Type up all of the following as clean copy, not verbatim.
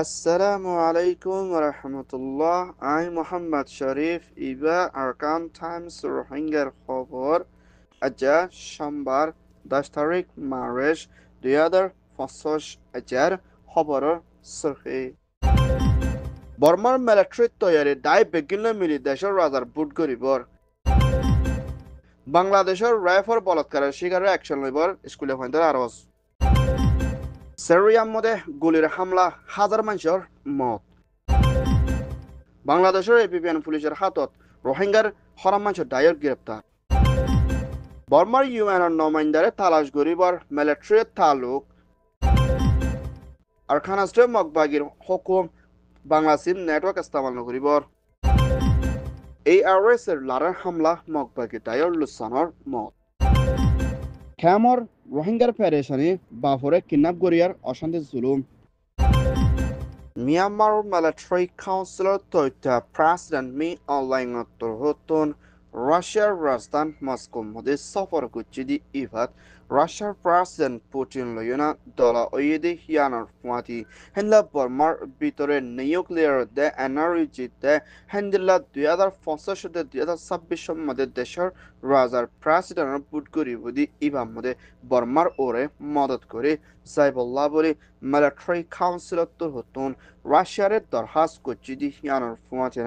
Assalamu alaikum wa rahmatullah. I'm Muhammad Sharif. Iba Arkan Times Rohingya খবর আজা সোমবার 10 তারিখ মার্চ 2025 আজার খবরের সরহে বর্মার মিলিটারি তৈয়ারি দায় বেগিন মিলি দেশের রাজার বুট গরিবর বাংলাদেশের রাইফল বলাৎকারের শিকারে অ্যাকশন লইবর স্কুলে ফাইন্দার আরজ সিরিয়ার মধ্যে গুলির হামলা হাজার মানুষের মত বাংলাদেশের এপিপিএন পুলিশের হাতত রোহিঙ্গার হরাম মানুষের ডায়ের গ্রেপ্তার বর্মার ইউএনের নমাইন্দারে তালাশ গরিবর মিলিটারি তালুক আর খানাস্টে মগবাগির হুকুম বাংলাদেশ নেটওয়ার্ক ইস্তেমাল নগরিবর এই আরএসের লারের হামলা মগবাগির ডায়ের লুসানর মত খেমর রোহিঙ্গার পেরেশানি বাফরে কিডন্যাপ গরিয়ার অশান্তি জুলুম মিয়ানমার মিলিটারি কাউন্সিলর তথ্য প্রেসিডেন্ট মি অনলাইন হতন রাশিয়ার রাজধানী মস্কো মধ্যে সফর করছে দি ইভাত রাশিয়ার প্রেসিডেন্ট পুতিন লয়না দলা ওয়েদে হিয়ানার ফুয়াতি হেনলা বর্মার ভিতরে নিউক্লিয়ার দে এনার্জি দে হেন্দিল্লা 2025 থেকে 2026 মধ্যে দেশের রাজার প্রেসিডেন্টের বুট গরিবদি ইভার মধ্যে বর্মার ওরে মদত করে যাইবল্লা বলে মিলিটারি কাউন্সিলর হতন রাশিয়ারের দরখাস্ত করছে দি হিয়ানার ফুয়াতি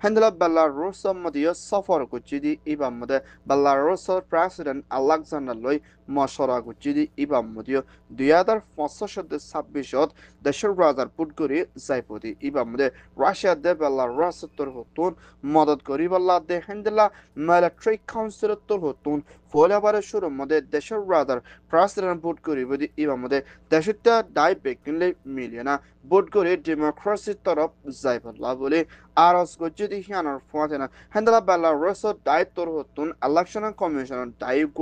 হেন্দিল্লা বেলারুস মধ্যে সফর করছে দি ইভার মধ্যে বেলারুসের প্রেসিডেন্ট আলেকজান্ডার লই মশরা করছে দি ইভার মধ্যে 2025 থেকে 26 দেশের রাজার বুট গরি যাইপদি ইভার মধ্যে রাশিয়া দে বেলারুস হতন মদত করি বল্লা দে হেন্দিল্লা মিলিটারি কাউন্সিলর হতন ফলাবারের শুরুর মধ্যে দেশের রাজার প্রেসিডেন্ট বুট করি বদি ইভার মধ্যে দেশটা দায় বেকিনলে মিলিয়না বুট করে ডেমোক্রেসির তরফ যাইবল্লা বলে আরজ করছে দি হিয়ানার ফুয়াতেনা হেন্দিল্লা বেলারুসের দায়িত্বর হতন ইলেকশন কমিশনের দায়িত্ব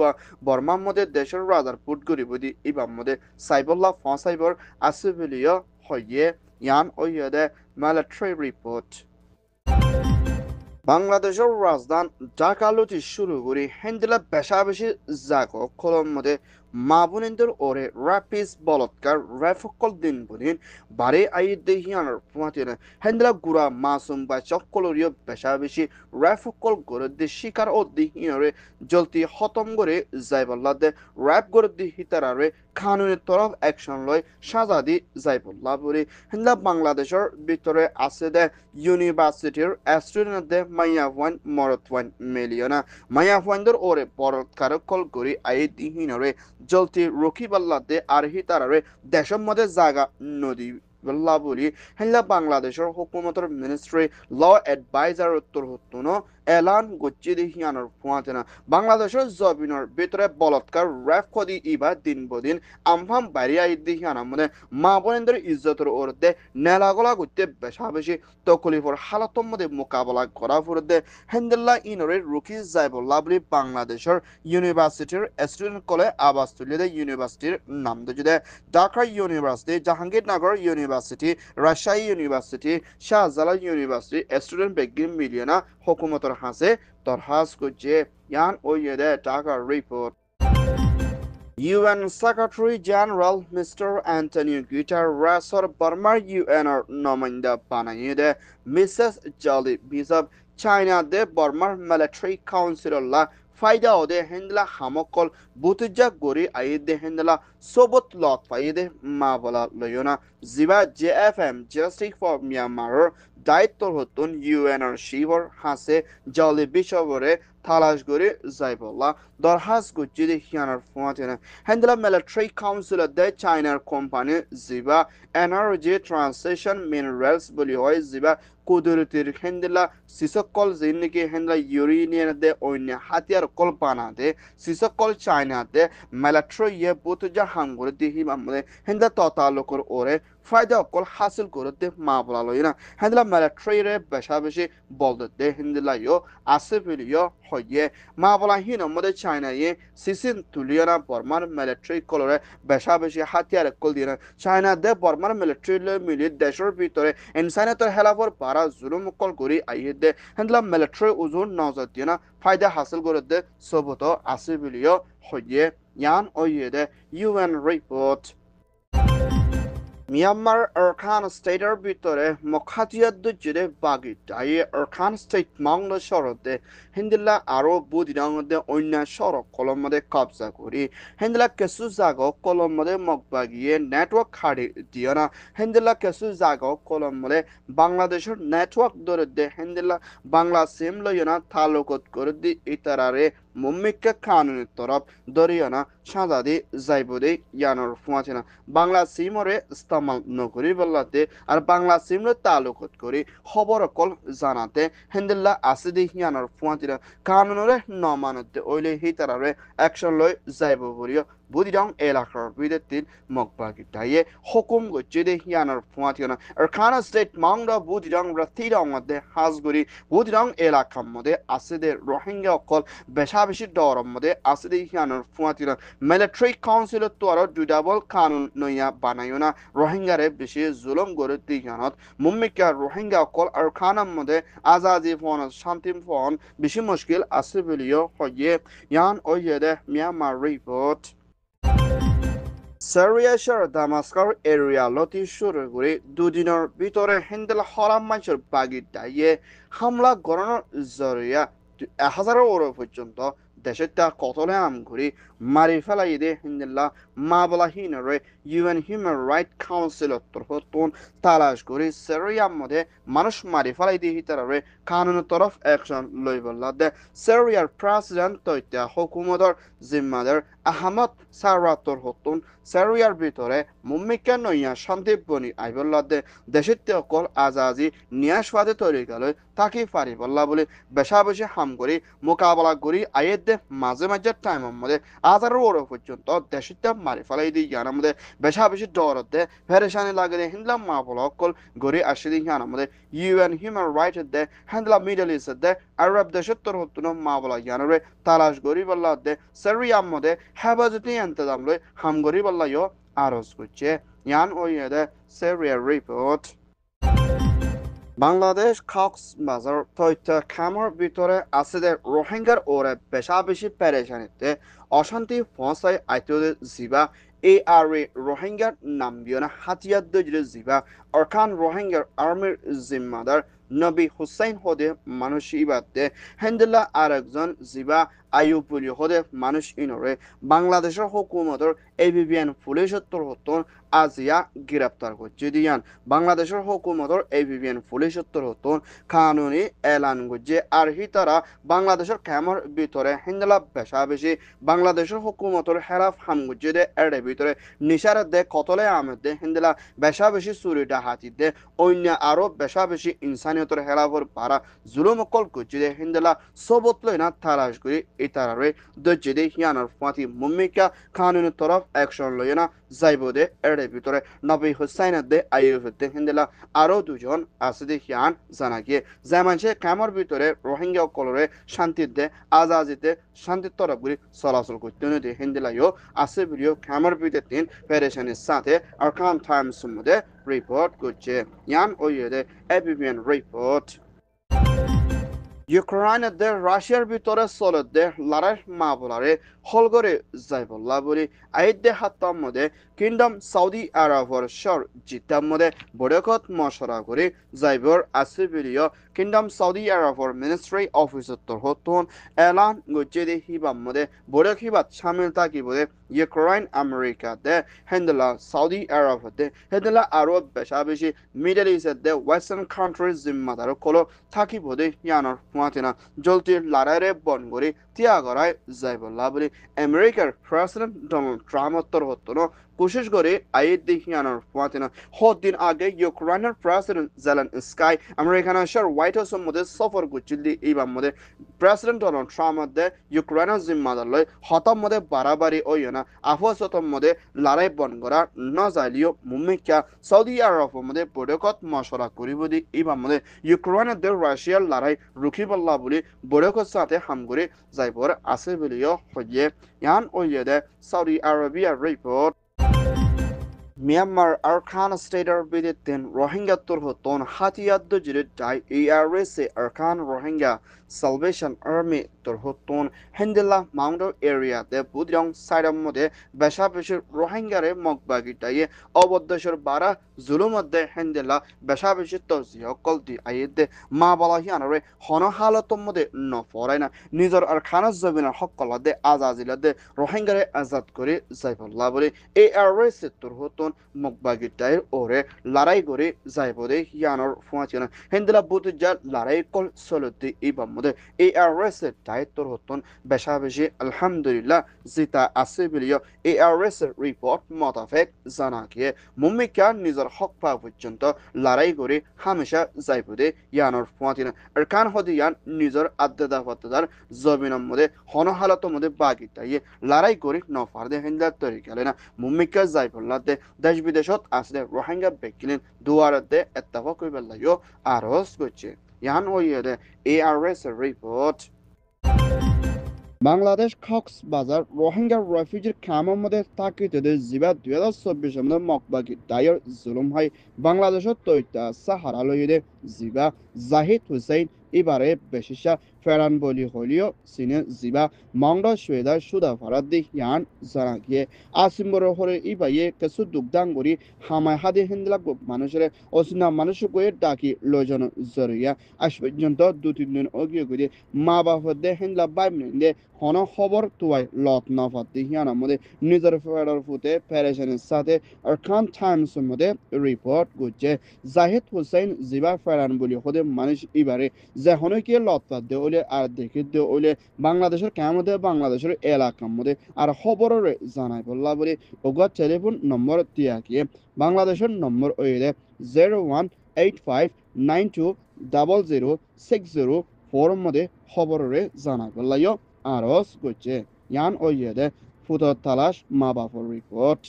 বর্মার মধ্যে দেশের রাজার বুট করি বদি ইভার মধ্যে সাইবল্লা ফাঁসাইবর আসিবিলিয় হইয়ে ইয়ান ওইদে মিলিটারি রিপোর্ট বাংলাদেশের রাজধানী ঢাকা লুটি শুরু করে হেন্দিলা বেশাবেশি জাগো কলম মধ্যে মাবুনিন্দর ওরে র্যাপিস বলৎকার রেফকল দিন বুনিন বারে আই দেহিয়ানার ফুয়াতিনে হেন্দিলা গুড়া মাসুম বা চক্কলরীয় বেশাবেশি রেফকল গড়ে দি শিকার ও দিহিয়ারে জলতি খতম করে যাইবল্লা দে র্যাপ গড়ে দি হিতারারে কানুনের তরফ অ্যাকশন লয় সাজা দি যাইবল্লা বলে হেন্দিলা বাংলাদেশের ভিতরে আছে দে ইউনিভার্সিটির স্টুডেন্ট দে মাইয়াফওয়ান মরতওয়ান মিলিয়না মাইয়াফওয়ানদের ওরে বলৎকার কল করি আই দিহিনরে জলতি রকিবাল্লা দে আর হিতারারে দেশের মধ্যে জায়গা নদী বল্লা বলি হেল্লা বাংলাদেশের হুকুমতের মিনিস্ট্রি ল এডভাইজার উত্তর হতুন এলান গচ্ছি দেহিয়ানোর ফুয়াতেনা বাংলাদেশের জবিনের ভিতরে বলৎকার র্যাফ কদি ইবা দিন বদিন আমফাম বাড়িয়া দেহিয়ানার মধ্যে মা বোনেদের ইজ্জতের ওরদে নেলাগলা করতে বেশা বেশি তকলিফর হালাতর মধ্যে মোকাবেলা করা ফুরদে হেন্দেল্লা ইনরে রুকি যাইবল্লা বলি বাংলাদেশের ইউনিভার্সিটির স্টুডেন্ট কলে আবাস তুলিয়ে দেয় ইউনিভার্সিটির নাম দিয়ে Dhaka university Jahangirnagar university Rajshahi university Shahjalal university student বেগিন মিলিয়না হুকুমতের হাসে দরখাস্ত করছে ইয়ান ওইদে Dhaka report UN Secretary General Mr. Antonio Guterres বর্মার ইউএনর নমাইন্দা বানাইয়ে দে মিসেস জলি বিজব চায়না দে বর্মার মিলিটারি কাউন্সিলর ফাইদা ওদে হেন্ডলা হামকল বুতুজা গরি আইদে হেন্ডলা সোবত লত ফাইদে মা বলা লয়না জিবা জেএফএম জাস্টিস ফর মিয়ানমার দায়িত্ব হতুন ইউএনর শিবর হাসে জলি বিশবরে তালাশ করে যাইবল্লা দরখাস্ত করছে হিয়ানার ফুয়াতেনা হেন্ডলা মিলিটারি কাউন্সিলর দে চায়নার কোম্পানি জিবা এনার্জি ট্রান্সলেশন মিনারেলস বলি হয় জিবা কুদরতির হেন্ডলা সিসকল জিন্দিকে হেন্ডলা ইউরেনিয়ান দে অন্য হাতিয়ার কল বানা দে সিসকল চায়না দে মিলিটারি ইয়ে বুতুজা হাঙ্গুর দিহি মামলে হেন্ডলা ততালুকর ওরে ফায়দা অকল হাসিল করতে মা বলা লই না হেন্ডলা মিলিটারি রে বেশা বেশি বলতে দে হেন্ডলা ইয়ো আসিফিলিও হইয়ে মা বলা হিন মধ্যে চায়না ইয়ে সিসিন তুলিয়না বর্মার মিলিটারি কলরে বেশা বেশি হাতিয়ার কল দিয়ে চায়না দে বর্মার মিলিটারি মিলি দেশের ভিতরে ইনসানিয়তের হেলাফর পারা জুলুম কল করি আইয়ে দে হেন্ডলা মিলিটারি উজুর নজর দিয়ে না ফায়দা হাসিল করে দে সবত আসিফিলিও হইয়ে ইয়ান ওইয়ে দে ইউএন রিপোর্ট মিয়ানমার আরকান স্টেটের ভিতরে মখাতিয়াদ্দ জুড়ে বাগি তাই আরকান স্টেট মাংল শরতে হিন্দিলা আরো বুদিরাং মধ্যে অন্য সড়ক কলম মধ্যে কবজা করি হিন্দিলা কেসু জাগ কলম মধ্যে মগবাগিয়ে নেটওয়ার্ক হারি দিও না হিন্দিলা কেসু জাগ কলম মধ্যে বাংলাদেশের নেটওয়ার্ক ধরে দে হিন্দিলা বাংলা সিম লইনা তালুকত করে দি ইতারারে মুম্মিকা কানুনের তরফ দরিয়ানা সাজাদি যাইবদে ইয়ানোর ফুয়াছিনা বাংলা সিমরে ইস্তেমাল নকরি বললাতে আর বাংলা সিমরে তালুকত করি খবর কল জানাতে হেন্দিল্লা আসিদি ইয়ানোর ফুয়াছিনা কানুনরে নমানতে ওইলে হিতারারে অ্যাকশন লই যাইব বলিও বুদিরং এলাকার বিদেতিন মকবাগি তাইয়ে হুকুম গচ্ছে দে ইয়ানোর ফুয়াছিনা আর খানা স্টেট মাংরা বুদিরং রাতিরং মধ্যে হাজগুড়ি বুদিরং এলাকার মধ্যে আসিদে রোহিঙ্গা অকল বেশা বেশি ডরম মধ্যে আসিদে ইয়ানোর ফুয়াছিনা মিলিটারি কাউন্সিলত তো আরো দুইডাবল কানুন নইয়া বানাইও না রোহিঙ্গারে বেশি জুলুম করে দিয়ানত মুম্মিকা রোহিঙ্গা অকল আর খানার মধ্যে আজাদি ফোন শান্তিম ফোন বেশি মুশকিল আছে বলিও হইয়ে ইয়ান ওইয়ে মিয়ানমার রিপোর্ট সারিয়াশার দামাস্কার এরিয়া লতি শুরু করে দুদিনের ভিতরে হিন্দেল হরাম মানুষের বাগি দাইয়ে হামলা গড়ানোর জরিয়া 1000 ওর পর্যন্ত দেশের তা কতলে আম ঘুরি মারি ফেলাই দে হিন্দিল্লা মাবলাহীনরে ইউএন হিউম্যান রাইট কাউন্সিলত তরফতুন তালাশ করি সেরিয়ার মধ্যে মানুষ মারি ফেলাই দিয়ে হিতারে কানুনের তরফ অ্যাকশন লই বললা দে সেরিয়ার প্রেসিডেন্ট তৈত্যা হুকুমতর জিম্মাদার আহমদ সারাতর হতুন সেরিয়ার ভিতরে মুম্মিকা নইয়া শান্তি বনি আইবল্লা দে দেশের অকল আজাজি নিয়াসবাদে তৈরি গেল তাকে পারি বললা বলে বেশা বেশি হাম করি মোকাবেলা করি আয়ের দে মাঝে মাঝে টাইমের মধ্যে 1000 ওর পর্যন্ত দেশটা মারি ফেলাই দিয়ে ইয়ার মধ্যে বেশা বেশি ডরতে ফেরেশানি লাগে হিন্দলা মা বলা অকল গড়ি আসি দিয়ে ইয়ার মধ্যে UN human right they হিন্দলা middle east দে আরব দেশের তোর হতুন মা বলা ইয়ানরে তালাশ গড়ি বললা দে সেরিয়ার মধ্যে হেফাজতি ইন্তজাম লই হাম গড়ি বললা ইয়ো আরজ করছে ইয়ান ওই দে সেরিয়ার রিপোর্ট বাংলাদেশ কক্সবাজার তথ্য খামার ভিতরে আসিদের রোহিঙ্গার ওরে বেশা বেশি পেরেশানিতে অশান্তি ফসাই আইতদের জিবা আর রোহিঙ্গার নামবিয়না হাতিয়ার দজরে জিবা অরকান রোহিঙ্গার আর্মির জিম্মাদার নবী হুসাইন হদে মানুষ ইবাদে হেন্দেলা আর একজন জিবা আইয়ুপুলি হদে মানুষ ইনরে বাংলাদেশের হুকুমতের এবিবিএন পুলিশের তরফতন আজিয়া গ্রেপ্তার করছে দিয়ান বাংলাদেশের হুকুমতের এবিবিএন পুলিশের তরফতন কানুনি এলান করছে আর হিতারা বাংলাদেশের ক্যামর ভিতরে হিন্দেলা বেশা বেশি বাংলাদেশের হুকুমতের হেরাফ হাম করছে দে এর ভিতরে নিশার দে কতলে আমেদ দে হিন্দেলা বেশা বেশি চুরিটা হাতি দে অন্য আরো বেশা বেশি ইনসানিয়তের হেরাফর পারা জুলুম কল করছে দে হিন্দেলা সবত লই না তালাশ করি ইতারারে দজ্জে দে হিয়ানোর ফাতি মুম্মিকা কানুনের তরফ অ্যাকশন লই না যাইব দে এর ভিতরে নবী হুসাইন দে আইয়ুফতে হিন্দেলা আরো দুজন আছে দে হিয়ান জানা গিয়ে যেমনসে কামর ভিতরে রোহিঙ্গা কলরে শান্তির দে আজাজিতে শান্তির তরফ গুলি চলাচল করতে দে হিন্দেলা ইয়ো আছে ভিডিও কামর ভিতরে তিন পেরেশানির সাথে আরকান টাইমস মধ্যে রিপোর্ট করছে ইয়ান ওই দে এবিবিএন রিপোর্ট ইউক্রেনের রাশিয়ার ভিতরে চলতে লড়াই মা বলারে হলগরে যাইবল্লা বলি আইদে হাত্তার মধ্যে কিংডম সৌদি আরবর শর জিতার মধ্যে বড়কত মশরা করে যাইবর আছে বিলিও কিংডম সৌদি আরবর মিনিস্ট্রি অফিসের তরফতন এলান গজ্জে দে হিবাম মধ্যে বড়ক হিবাত সামিল থাকি বলে ইউক্রেন আমেরিকা দে হেন্দেলা সৌদি আরব দে হেন্দেলা আরব বেশা বেশি মিডল ইস্ট দে ওয়েস্টার্ন কান্ট্রিজ জিম্মাদার কলো থাকি বলে ইয়ানোর ফুয়াতিনা জলতির লড়াইরে বন করে তিয়াগরায় যাইবল্লা বলে আমেরিকার প্রেসিডেন্ট ডোনাল্ড ট্রাম্প তরফতন কোশিশ করে আইদ দেখিয়ানোর ফুয়াতিনা দিন আগে ইউক্রেনের প্রেসিডেন্ট জেলেনস্কি আমেরিকানের হোয়াইট হাউসের মধ্যে সফর করছিল এইবার মধ্যে প্রেসিডেন্ট ডোনাল্ড ট্রাম্প দে ইউক্রেনের জিম্মাদার লয় হতম মধ্যে বাড়াবাড়ি ওই না আফসতম মধ্যে লড়াই বন করা ন যাইলিও মুম্মিকা সৌদি আরবের মধ্যে বড়কত মশরা করিব দি এইবার মধ্যে ইউক্রেনের রাশিয়ার লড়াই রুখিবল্লা বলি বড়কত সাথে হাম করে যাইবর আছে বলিও হইয়ে ইয়ান ওই দে Saudi Arabia report Myanmar Arkan Stater Biditin Rohingya Turhoton Hatiyad Jirit Dai ARS Arkan Rohingya Salvation Army Turhoton Hendela Moundo area de Budrong Sidam Mode Beshabishir Rohingya Mokbagi Daye Obodashur Bara Zulumade Hendela Beshabishir Tozio Koldi Ayede Mabalahianare Hono Halatomode no foreigner Nizar Arkana Zabina Hokolade Azazilade Rohingya Azad Kuri Zaipullah ARS Turhoton Mokbagitair ore Larai Gore Zaibode Yanor Fuachina Hendela Butuja Larai Kol Soluti Ibamude ARS Taitor Hoton Beshabeji Alhamdulillah Zita Asibilio ARS report Motafek Zanakie Mumika Nizar Hokpa Vichunto Larai Gore Hamisha Zaibode Yanor Fuatina Erkan Hodian Nizar Adda Vatadar Zobinamude Honohalatomode Bagitaye Larai Gore no farther Henda Torikalena Mumika Zaibulade দেশ বিদেশত আছে রোহিঙ্গা বেকিলিন দুয়ারতে اتفاق বেলায়ও আরস করছে ইয়ান ওইয়ে ARS report Bangladesh Cox's Bazar Rohingya রেফিউজির ক্যাম্পের মধ্যে থাকিতে জিবা 2024 সালে মকবাগি দায়ের জুলুম হয় বাংলাদেশের তৈতা সাহারা লইয়ে জিবা জাহিদ হুসেন এবারে বেশিসা ফেরান বলি হলিও সিনে জিবা মংড সুয়েদা সুদা ফারাদি ইয়ান জানাকিয়ে আসিম্বর হরে ইবাইয়ে কিছু দুগদাঙ্গুরি হামায় হাদি হিন্দলা মানুষের অসিনা মানুষ কয়ে ডাকি লজন জরিয়া আজ পর্যন্ত 2-3 দিন অগিয়ে গিয়ে মা বাপদে হিন্দলা বাই মিনিন্দে হন খবর তুয়াই লত নফাতি হিয়ান মধ্যে নিজের ফেরার ফুতে প্যারেশনের সাথে আরকান টাইমসের মধ্যে রিপোর্ট করছে জাহিদ হুসেন জিবা ফেরান বলি হদে মানুষ এবারে যে হনকে লতপাত দে ওলে আর দেখে দে ওলে বাংলাদেশের কেমন বাংলাদেশের এলাকার মধ্যে আর খবরের জানাই বললা বলে ওগা টেলিফোন নম্বর তিয়াকিয়ে বাংলাদেশের নম্বর ওইলে 018592006004 মধ্যে খবরের জানাই বললাইও আরস করছে ইয়ান ওইয়ে ফুটো তালাশ মা বাপর report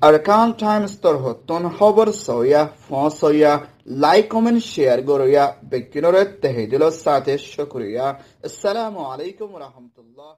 Arkan Times Torhoton Hover Soya Fonsoya Like Comment Share Goroya Bekinore Tehedilo Sate Shukriya Assalamu alaikum wa rahmatullah